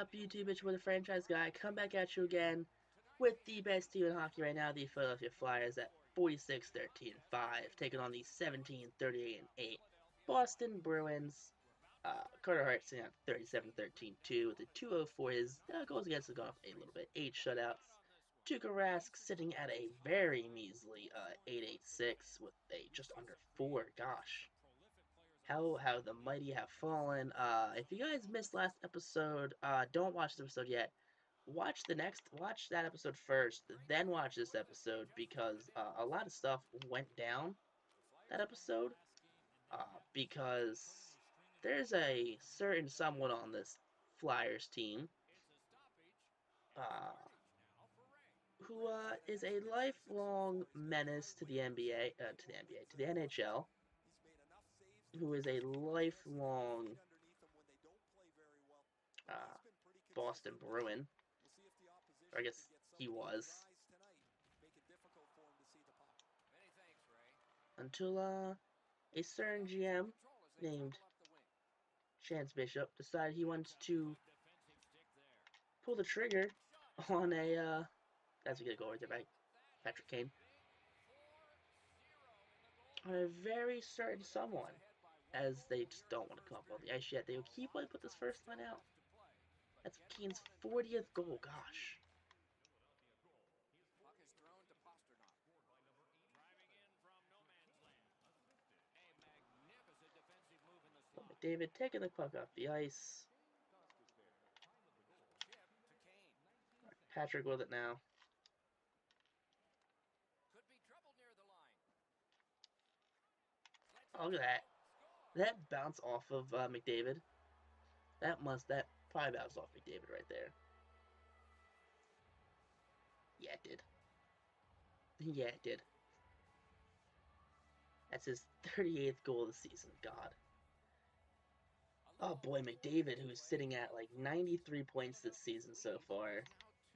up, YouTube? It's with the franchise guy. Come back at you again with the best team in hockey right now, the Philadelphia Flyers at 46-13-5, taking on the 17-38-8 Boston Bruins. Carter Hart sitting at 37-13-2 with a 2.04. His goals against have gone up a little bit, 8 shutouts. Tuukka Rask sitting at a very measly 8.86 with a just under 4. Gosh. How the mighty have fallen. If you guys missed last episode, don't watch the episode yet. Watch that episode first, then watch this episode because a lot of stuff went down that episode. Because there's a certain someone on this Flyers team, uh, who is a lifelong menace to the NBA, to the NHL, who is a lifelong uh, Boston Bruin. Or I guess he was. Until a certain GM named Chance Bishop decided he wanted to pull the trigger on a, that's a good goal right there by Patrick Kane, on a very certain someone, as they just don't want to come up on the ice yet. They will keep wanting to put this first line out. That's Kane's 40th goal, gosh. But McDavid taking the puck off the ice. Right, Patrick with it now. Oh, look at that. That bounce off of McDavid. That probably bounced off McDavid right there. Yeah, it did. Yeah, it did. That's his 38th goal of the season. God. Oh boy, McDavid, who's sitting at like 93 points this season so far,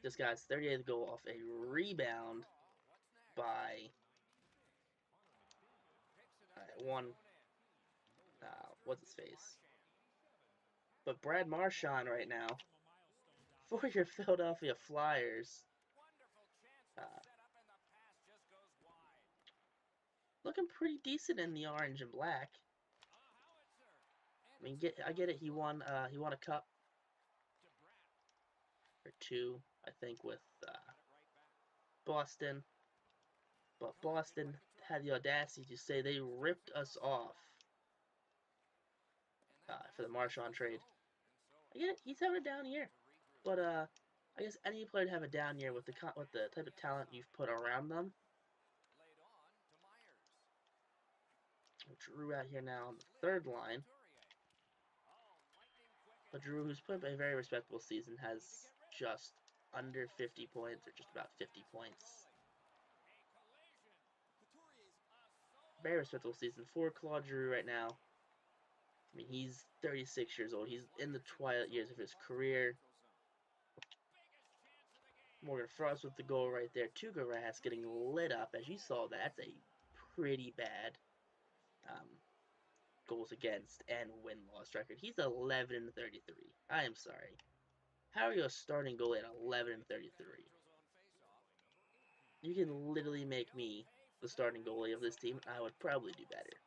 just got his 38th goal off a rebound by what's his face? But Brad Marchand right now for your Philadelphia Flyers. Looking pretty decent in the orange and black. I mean, I get it. He won a cup or two, I think, with Boston. But Boston had the audacity to say they ripped us off for the Marchand trade. I get it. He's having a down year, but I guess any player to have a down year with the type of talent you've put around them. Drew out here now on the third line. But Drew, who's put up a very respectable season, has just under 50 points, or just about 50 points. Very respectable season for Claude Giroux right now. I mean, he's 36 years old. He's in the twilight years of his career. Morgan Frost with the goal right there. Tuukka Rask getting lit up. As you saw, that's a pretty bad goals against and win-loss record. He's 11-33. I am sorry. How are you a starting goalie at 11-33? You can literally make me the starting goalie of this team. I would probably do better.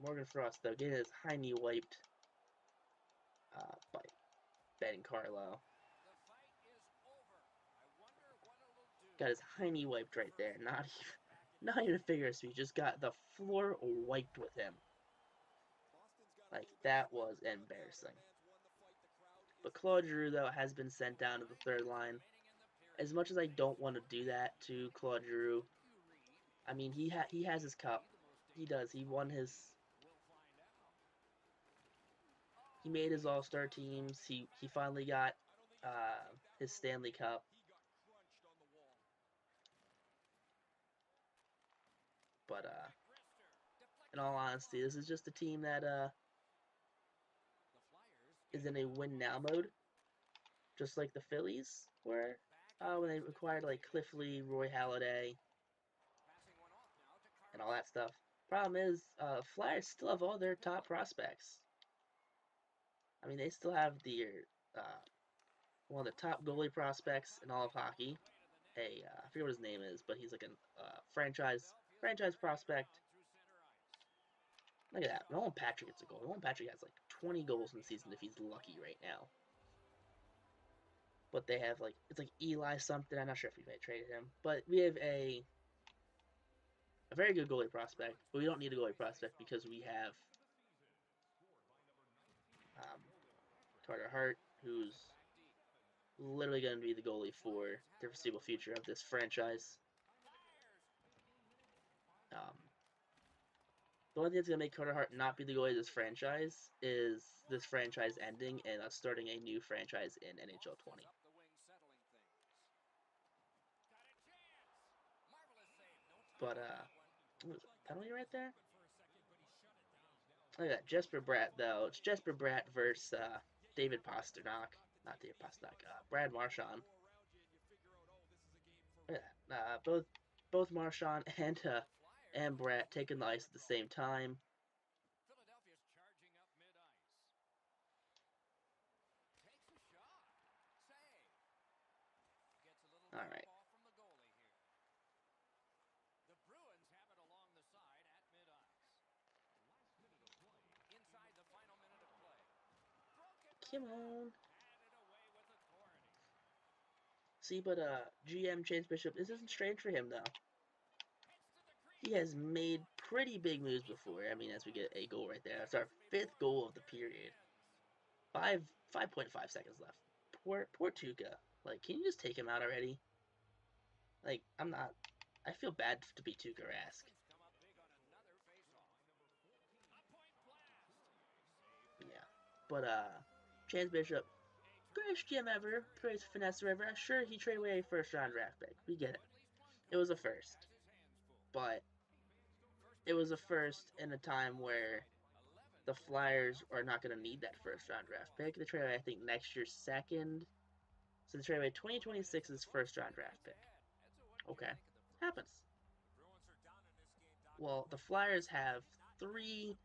Morgan Frost, though, getting his hiney wiped by Ben Carlo. Got his hiney wiped right there. Not even a figure of speech. Just got the floor wiped with him. Like, that was embarrassing. But Claude Giroux, though, has been sent down to the third line. As much as I don't want to do that to Claude Giroux, I mean, he has his cup. He does. He won his... He made his All-Star teams. He finally got his Stanley Cup. But in all honesty, this is just a team that is in a win-now mode. Just like the Phillies were when they acquired like Cliff Lee, Roy Halladay. and all that stuff. Problem is, Flyers still have all their top prospects. I mean, they still have one of the top goalie prospects in all of hockey. I forget what his name is, but he's like a franchise prospect. Look at that. Nolan Patrick gets a goal. Nolan Patrick has like 20 goals in the season if he's lucky right now. But they have it's like Eli something. I'm not sure if we may trade him, but we have a very good goalie prospect. But we don't need a goalie prospect because we have Carter Hart, who's literally going to be the goalie for the foreseeable future of this franchise. The only thing that's going to make Carter Hart not be the goalie of this franchise is this franchise ending and us starting a new franchise in NHL 20. But, penalty right there? Look at that. Jesper Bratt, though. It's Jesper Bratt versus David Pastrnak. Not David Pastrnak. Brad Marchand. Look at that. Both Marchand and Bratt taking the ice at the same time. All right. Come on. See, but GM Chase Bishop, this isn't strange for him though. He has made pretty big moves before. I mean, as we get a goal right there. That's our 5th goal of the period. 5.5 seconds left. Poor Tuukka. Like, can you just take him out already? Like, I feel bad to be Tuukka-esque. Yeah. But, Chance Bishop, greatest GM ever, greatest finesse ever. Sure, he traded away a first-round draft pick. We get it. It was a first. But it was a first in a time where the Flyers are not going to need that first-round draft pick. They trade away, I think, next year's second. So they trade away 2026's first-round draft pick. Okay. Happens. Well, the Flyers have 3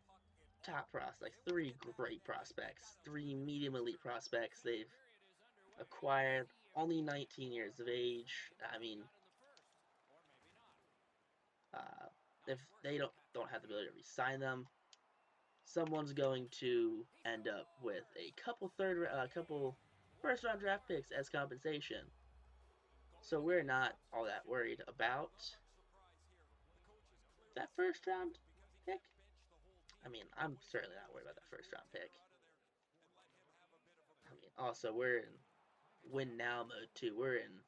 top prospects, 3 great prospects, 3 medium elite prospects. They've acquired, only 19 years of age. I mean, if they don't have the ability to re-sign them, someone's going to end up with a couple first-round draft picks as compensation. So we're not all that worried about that first-round pick. I mean, I'm certainly not worried about that first-round pick. I mean, also, we're in win now mode, too. We're in,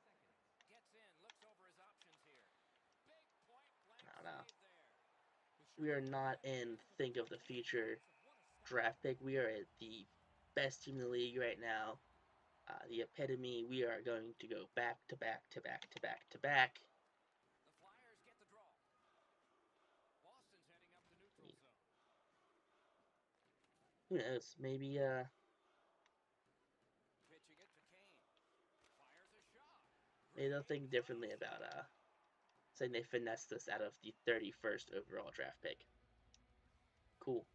I don't know. We are not in think of the future draft pick. We are at the best team in the league right now. The epitome. We are going to go back to back to back to back to back. Who knows? Maybe maybe they'll think differently about saying they finessed us out of the 31st overall draft pick. Cool.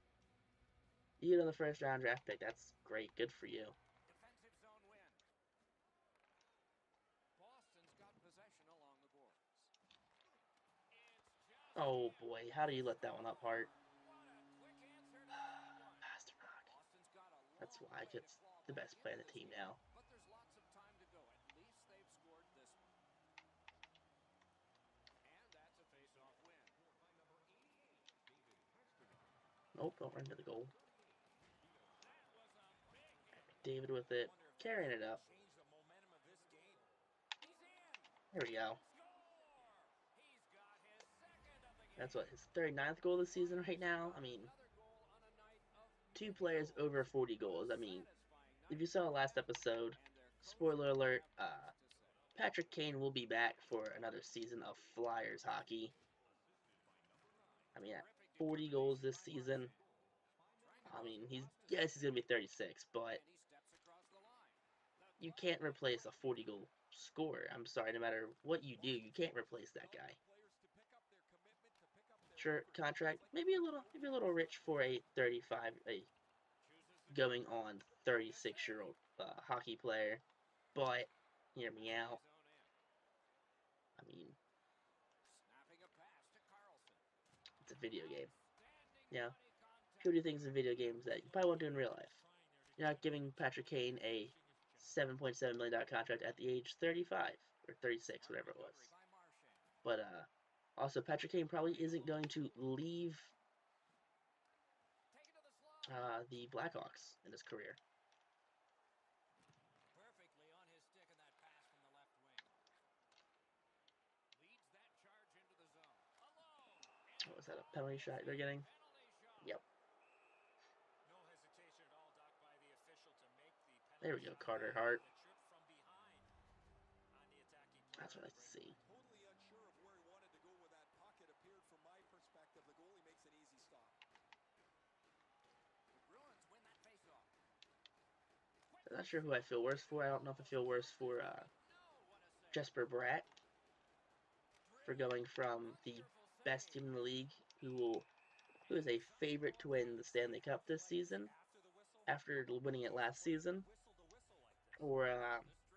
You get on the first round draft pick. That's great. Good for you. Oh boy, how do you let that one up, Hart? Pasternak. That's why it's the best player on the team now. Nope, don't run to the goal. David with it, carrying it up. There we go. That's what, his 39th goal this season right now? I mean, 2 players over 40 goals. I mean, if you saw the last episode, spoiler alert, Patrick Kane will be back for another season of Flyers hockey. I mean, at 40 goals this season, I mean, he's going to be 36, but you can't replace a 40-goal scorer. I'm sorry, no matter what you do, you can't replace that guy. contract. Maybe a little rich for a 35, going on 36-year-old hockey player. But hear me out. I mean, it's a video game. Yeah, people do things in video games that you probably won't do in real life. You're not giving Patrick Kane a $7.7 million contract at the age 35 or 36, whatever it was. But also, Patrick Kane probably isn't going to leave the Blackhawks in his career. What was that, a penalty shot they're getting? Yep. There we go, Carter Hart. That's what I like to see. I'm not sure who I feel worse for. I don't know if I feel worse for Jesper Bratt for going from the best team in the league, who is a favorite to win the Stanley Cup this season, after winning it last season, or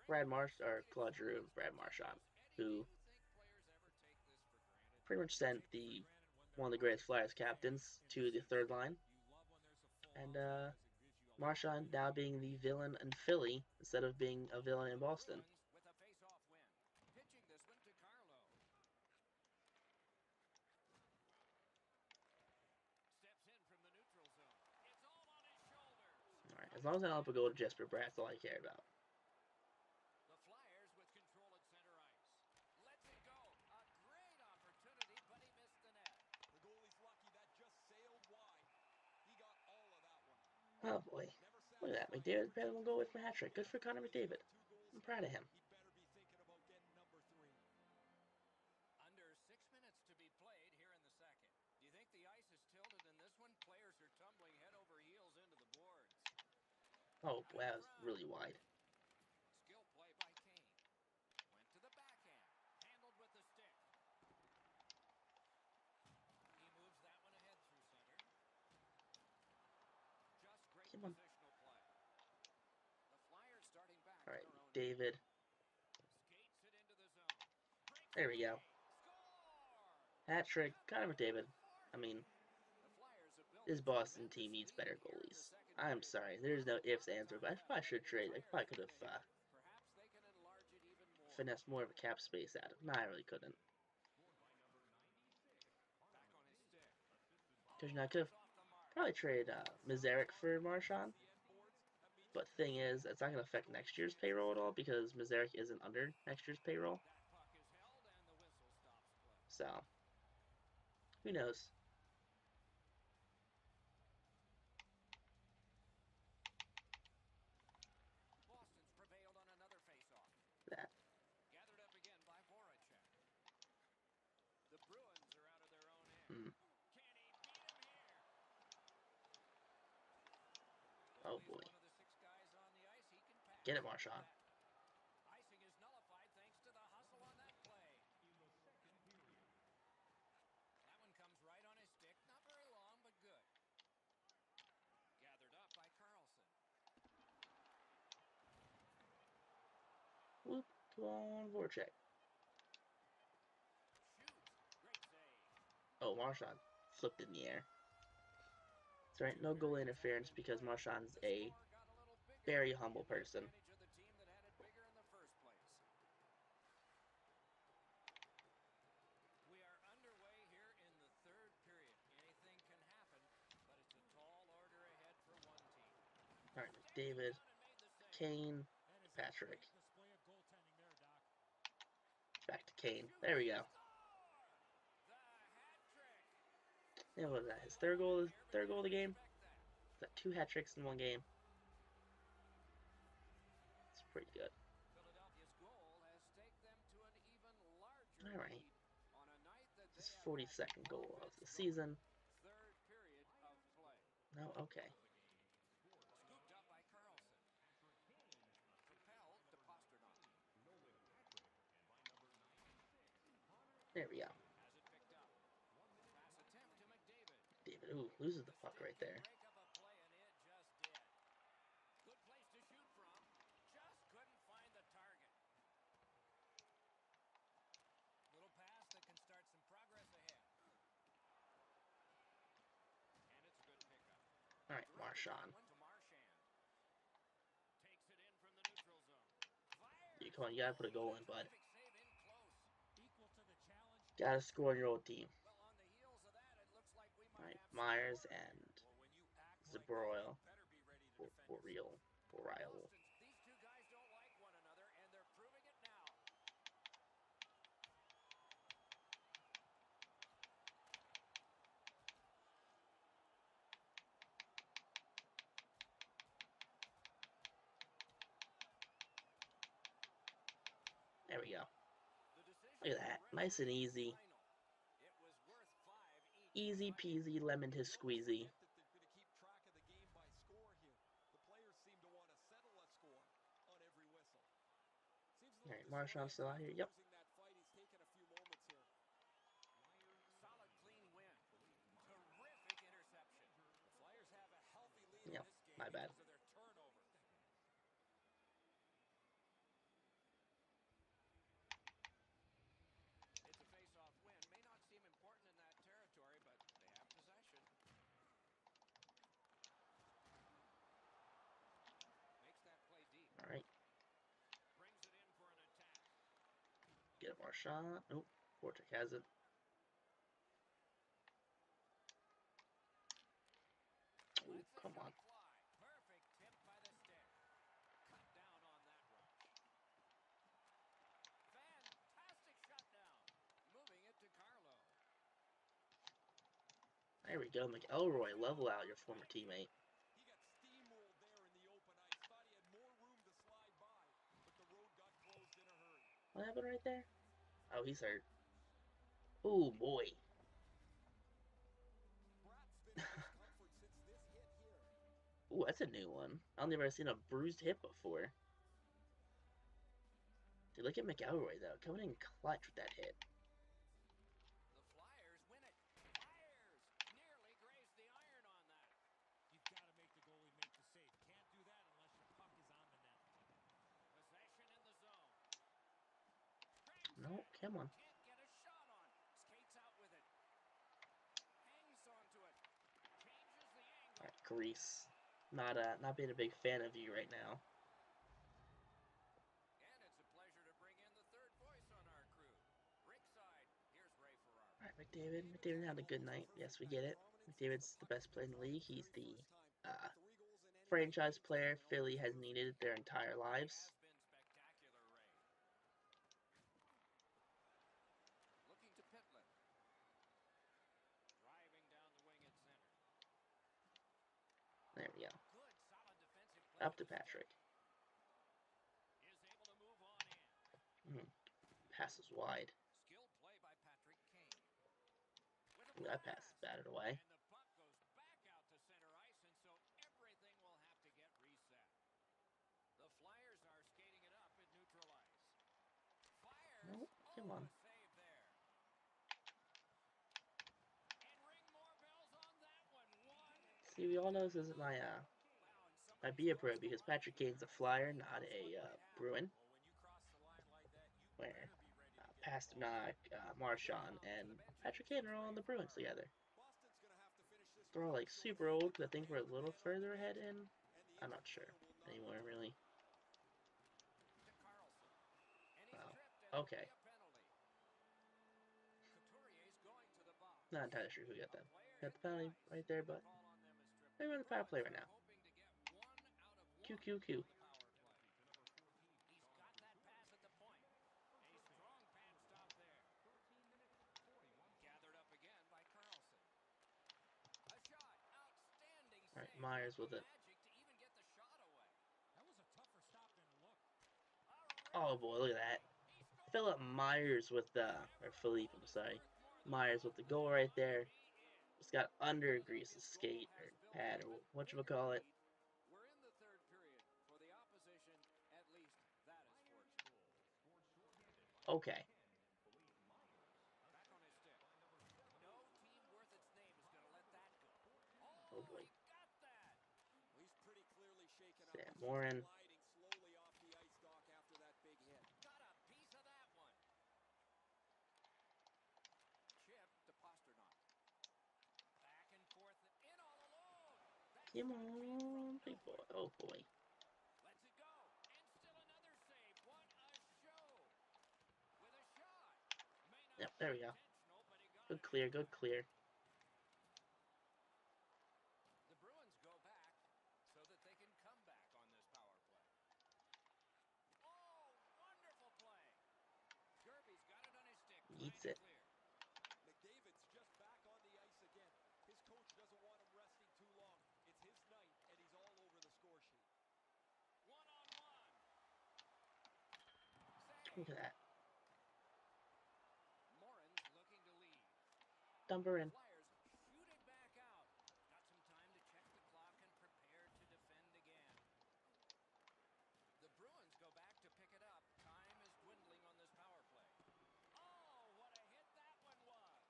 Brad Marchand, or Claude Giroux and Brad Marchand, who pretty much sent one of the greatest Flyers captains to the third line, and Marchand now being the villain in Philly instead of being a villain in Boston. Alright, as long as I don't have to go to Jesper Bratt, that's all I care about. Oh boy. Look at that. McDavid probably won't go with for a hat trick. Good for Connor McDavid. I'm proud of him. Under 6 minutes to be played here in the second. Do you think the ice is tilted in this one? Players are tumbling head over heels into the boards. Oh boy, that was really wide. Skill play by Kane. Went to the backhand. Handled with the stick. He moves that one ahead through center. Just great positional play. The Flyers starting back. All right, David. Skates it into the zone. There we go. Hat trick, Connor McDavid. I mean, this Boston team needs better goalies. I'm sorry, there's no ifs, ands, or buts. I probably should trade. I probably could have finessed more of a cap space out of him. Nah, I really couldn't. Because I could have probably traded Mazarek for Marchand. But thing is, it's not going to affect next year's payroll at all because Mazarek isn't under next year's payroll. So, who knows? Boston's prevailed on another face-off. That. Gathered up again by Voracek. The Bruins are out of their own end. Can he beat him here? Oh boy. Get it, Marchand. Icing is nullified thanks to the hustle on that play. That one comes right on his stick. Not very long, but good. Gathered up by Carlson. Whoop, come on, Voracek. Great save. Oh, Marchand flipped in the air. That's right, no goal interference because Marchand's a very humble person. We are underway here in the third period. Anything can happen, but it's a tall order ahead for one team. All right, David, Kane, Patrick. Back to Kane. There we go. Yeah, what was that? His third goal of the game? Is that 2 hat tricks in one game? It's pretty good. All right. This 42nd goal of the season. No, okay. There we go. loses the puck right there. Break up a play, and it just did. Good place to shoot from. Just couldn't find the target. Little pass that can start some progress ahead. And it's a good pickup. All right, Marchand. Takes it in from the neutral zone. You come on, you gotta put a goal in, bud. Save in close. Equal to the challenge. Gotta score on your old team. Well, on the heels of that, it looks like we All might right, have Myers and Zabroil for real, for rival. These two guys don't like one another, and they're proving it now. There we go. Look at that. Nice and easy. Easy peasy lemon to squeezy. Alright, Marchand still out here. Yep. Solid, clean win. Terrific interception. The Flyers have a healthy lead Yep, in this game my bad. because of their turnover. It's a face-off win. May not seem important in that territory, but they have possession. Makes that play deep. All right. Brings it in for an attack. Get a Marchand. Nope. Vortic has it. Oh, come on. Perfect tip by the stick. Cut down on that rush. Fantastic shutdown. Moving it to Carlo. There we go. McElroy, level out your former teammate. He got steamrolled there in the open ice. Thought he had more room to slide by, but the road got closed in a hurry. What happened right there? Oh, he's hurt. Oh boy. Ooh, that's a new one. I don't think I've ever seen a bruised hip before. Dude, look at McElroy though, coming in clutch with that hit. The Flyers win it. Flyers nearly grazed the iron on that. You've got to make the goalie make the save. Can't do that unless your puck is on the net. Possession in the zone. No, come on. Can't get a shot on. Skates out with it. Hangs onto it. Changes the angle. Alright, Grease. Not being a big fan of you right now. And it's a pleasure to bring in the third voice on our crew. Ringside, here's Ray Ferraro. Alright, McDavid. McDavid had a good night. Yes, we get it. McDavid's the best player in the league. He's the franchise player Philly has needed their entire lives. Has been spectacular, Ray. Looking to Pitlick. Driving down the wing at center. There we go. Good, solid defensive play. Up to Patrick. Is able to move on in. Passes wide. Skilled play by Patrick Kane. Ooh, that pass batted away. And the puck goes back out to center ice, and so everything will have to get reset. The Flyers are skating it up at neutral ice. Fires. Nope, come on. Save there. And ring more bells on that one. See, we all know this isn't my beer pro because Patrick Kane's a Flyer, not a Bruin. Where Pasternak, Marchand, and Patrick Kane are all on the Bruins together. They're all like super old, but I think we're a little further ahead in. I'm not sure anymore, really. Wow. Okay. Not entirely sure who got that. Got the penalty right there, but they're on the power play right now. QQQ. He's got that pass at the point. A strong pad stop there. Gathered up again by Carlson. A shot. Outstanding save. All right, Myers with it. Magic to even get the shot away. That was a tougher stop than it looked. Oh boy, look at that. Philip Myers with the, or Philippe, I'm sorry. Myers with the goal right there. Just got under Grease's skate or pad or whatchamacallit. We're in the third period. For the opposition, at least that is fortunate. Okay. Back on his stick. No team worth its name is going to let that go. picking up. Sam He's Morin. gliding slowly off the ice dock after that big hit. Got a piece of that one. Chip to Pasternak. Back and forth, in all alone. That's Come got Chip from on, big boy. nowhere. Oh boy. Lets it go, and still another save. What a show! With a shot. May not Yep, have there been we go. intentional, but he got Good it clear, anyway. good clear. The Bruins go back so that they can come back on this power play. Oh, wonderful play. Gerby's got it on his stick, Eats trying it. to clear. McDavid's just back on the ice again. His coach doesn't want him resting too long. It's his night, and he's all over the score sheet. One-on-one. Look at that. Morin's looking to lead. Dumper in. Flyers shoot it back out. Got some time to check the clock and prepare to defend again. The Bruins go back to pick it up. Time is dwindling on this power play. Oh, what a hit that one was.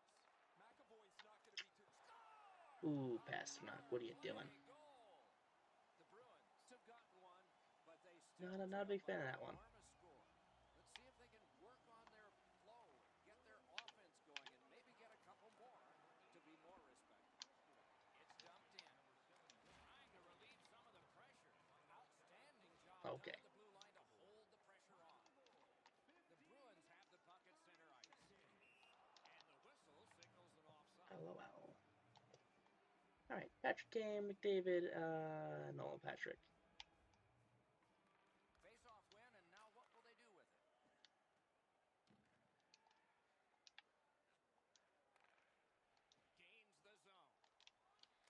McAvoy's not going to be too... Score! Ooh, Pasternak. What are you doing? Goal. The Bruins have gotten one, but they still Not a big fan of that one. enormous score. Let's see if they can work on their flow, get their offense going, and maybe get a couple more to be more respected. It's dumped in. Trying to relieve some of the pressure. Outstanding job Okay. done at the blue line to hold the pressure on. The Bruins have the puck at center ice. And the whistle signals an offside. LOL. Alright, Patrick Kane, McDavid, Nolan Patrick. Face-off win, and now what will they do with it? Gains the zone.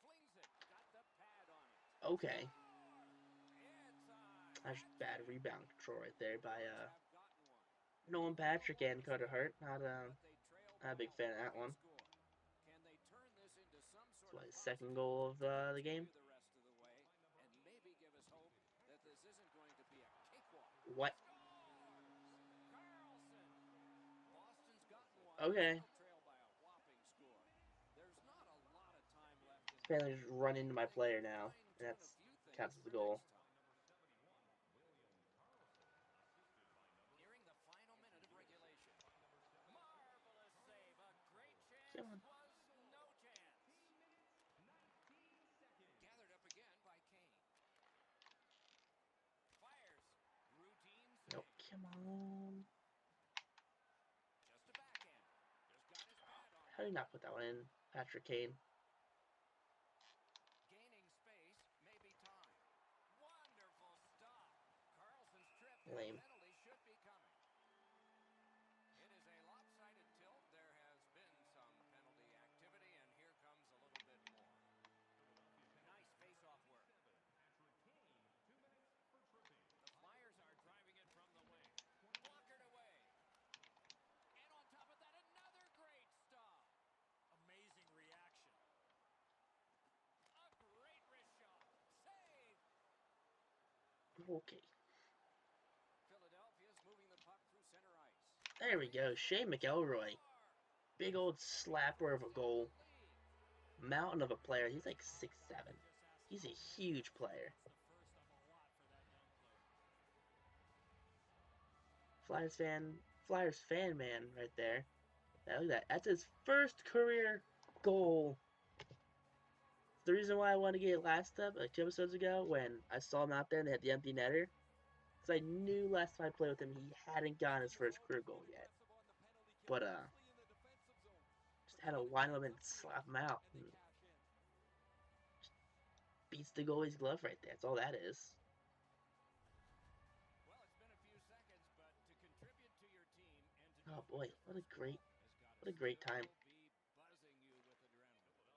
Flings it. Got the pad on it. Okay. That's bad rebound control right there by Nolan Patrick, and could have hurt. Not a big fan of that one. Can they turn this into some sort That's of his second goal of the game. the rest of the way and maybe give us hope that this isn't going to be a cakewalk. What? Carlson. Boston's gotten one. Okay. Still trail by a whopping score. There's not a lot of time left in Apparently just run into my player now. And that's counts as the goal. Nearing the final minute of regulation. Marvelous save. A great chance. Come on. Was no chance. Gathered up again by Kane. Fires. Routine save. Nope. Come on. Just a backhand. Just got his pad on. How do you not put that one in, Patrick Kane? Gaining space. Maybe time. Wonderful stop. Carlson's trip. Lame. Penalty should be coming. It is a lopsided tilt. There has been some penalty activity, and here comes a little bit more. Nice face-off work. The Flyers are driving it from the wing. Blockered away. And on top of that, another great stop. Amazing reaction. A great wrist shot. Save. Okay. Philadelphia's moving the puck through center ice. There we go. Shea McElroy. Big old slapper of a goal. Mountain of a player. He's like 6'7". He's a huge player. Flyers fan man right there. Look at that. That's his first career goal. The reason why I wanted to get it last up, like 2 episodes ago, when I saw him out there and they had the empty netter, because I knew last time I played with him, he hadn't gotten his first career goal yet. But, just had to wind him up and slap him out. And just beats the goalie's glove right there. That's all that is. Well, it's been a few seconds, but to contribute to your team and to Oh boy, what a great time. Buzzing you with adrenaline.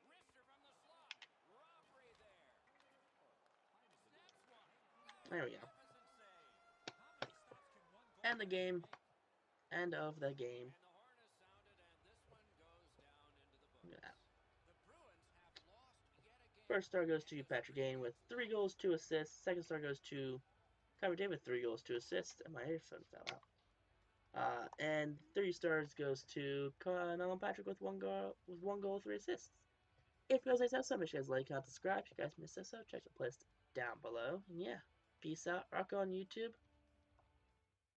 Wrister from the slot. Robbery there. Snaps one. There we go. Magnificent save. How many stops can one goal And the game. make? End of the game. And the horn is sounded, and this one goes down into the Look at that. books. The Bruins have lost yet again. First star goes to Patrick Kane with 3 goals, 2 assists. Second star goes to Connor McDavid with 3 goals, 2 assists. And my earphone fell out. And 3 stars goes to Nolan Patrick with 1 goal, 3 assists. If you guys like this, make sure you guys like, comment, subscribe. If you guys missed this, check the playlist down below. And yeah, peace out. Rock on YouTube.